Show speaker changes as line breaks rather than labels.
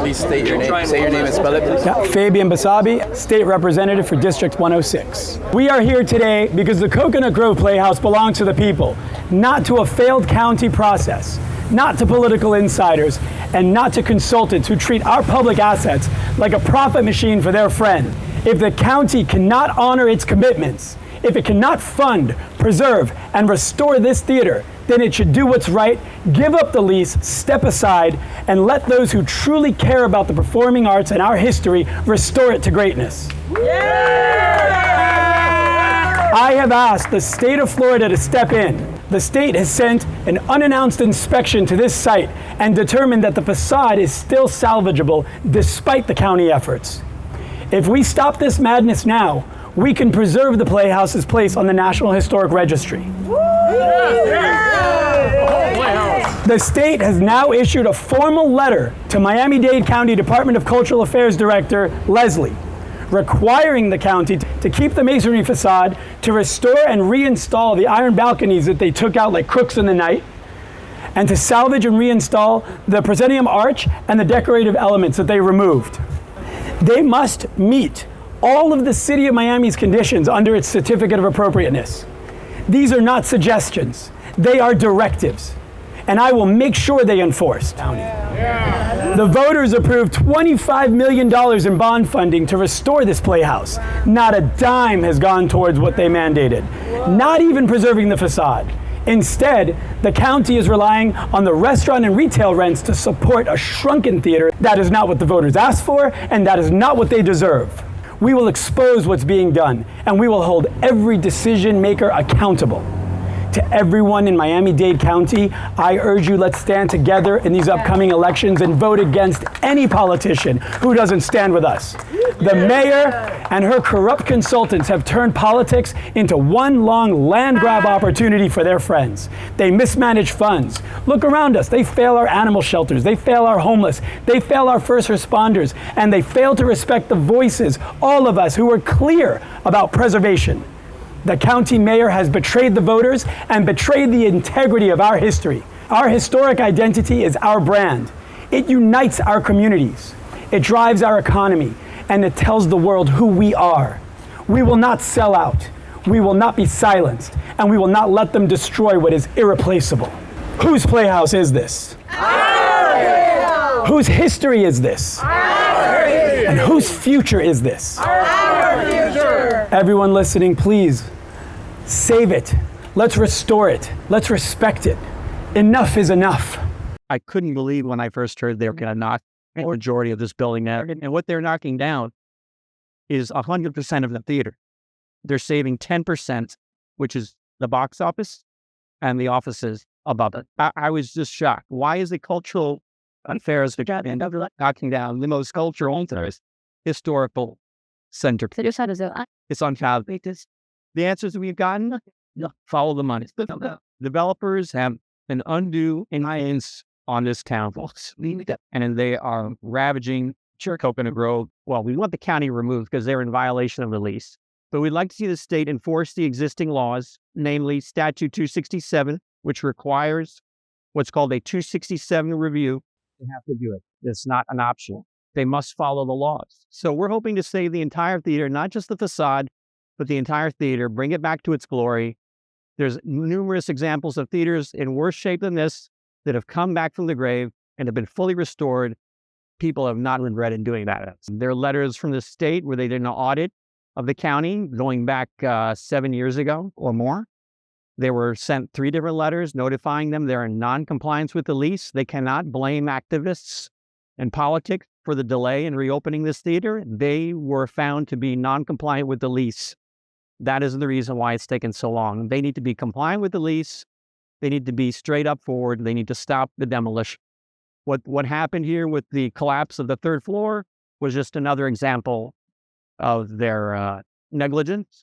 Please state your name. Say your name and spell it, please.
Yeah, Fabian Basabi, State Representative for District 106. We are here today because the Coconut Grove Playhouse belongs to the people, not to a failed county process, not to political insiders, and not to consultants who treat our public assets like a profit machine for their friend. If the county cannot honor its commitments, if it cannot fund, preserve, and restore this theater, then it should do what's right, give up the lease, step aside, and let those who truly care about the performing arts and our history restore it to greatness. Yeah! I have asked the state of Florida to step in. The state has sent an unannounced inspection to this site and determined that the facade is still salvageable despite the county efforts. If we stop this madness now, we can preserve the Playhouse's place on the National Historic Registry. The state has now issued a formal letter to Miami-Dade County Department of Cultural Affairs Director Leslie, requiring the county to keep the masonry facade, to restore and reinstall the iron balconies that they took out like crooks in the night, and to salvage and reinstall the proscenium arch and the decorative elements that they removed. They must meet all of the City of Miami's conditions under its certificate of appropriateness. These are not suggestions, they are directives, and I will make sure they enforced. The voters approved $25 million in bond funding to restore this playhouse. Not a dime has gone towards what they mandated, not even preserving the facade. Instead, the county is relying on the restaurant and retail rents to support a shrunken theater. That is not what the voters asked for, and that is not what they deserve. We will expose what's being done, and we will hold every decision maker accountable. To everyone in Miami-Dade County, I urge you, let's stand together in these upcoming elections and vote against any politician who doesn't stand with us. The mayor and her corrupt consultants have turned politics into one long land grab opportunity for their friends. They mismanage funds. Look around us. They fail our animal shelters. They fail our homeless. They fail our first responders. And they fail to respect the voices, all of us who are clear about preservation. The county mayor has betrayed the voters and betrayed the integrity of our history. Our historic identity is our brand. It unites our communities. It drives our economy, and it tells the world who we are. We will not sell out. We will not be silenced, and we will not let them destroy what is irreplaceable. Whose playhouse is this? Ours! Whose history is this? Ours! And whose future is this?
Our future!
Everyone listening, please, save it. Let's restore it. Let's respect it. Enough is enough.
I couldn't believe when I first heard they were going to knock the majority of this building down. And what they're knocking down is 100% of the theater. They're saving 10%, which is the box office and the offices above it. I was just shocked. Why is the cultural affairs end up knocking down the most cultural historical center? It's unfathomable. The answers we've gotten, follow the money. Developers have an undue influence on this town, folks. And they are ravaging Coconut Grove. Well, we want the county removed because they're in violation of the lease. But we'd like to see the state enforce the existing laws, namely Statute 267, which requires what's called a 267 review. They have to do it. It's not an option. They must follow the laws. So we're hoping to save the entire theater, not just the facade, but the entire theater, bring it back to its glory. There's numerous examples of theaters in worse shape than this that have come back from the grave and have been fully restored. People have not regretted doing that. There are letters from the state where they did an audit of the county going back 7 years ago or more. They were sent 3 different letters notifying them they're in non-compliance with the lease. They cannot blame activists and politics for the delay in reopening this theater. They were found to be non-compliant with the lease. That is the reason why it's taken so long. They need to be compliant with the lease. They need to be straight up forward. They need to stop the demolition. What happened here with the collapse of the 3rd floor was just another example of their negligence.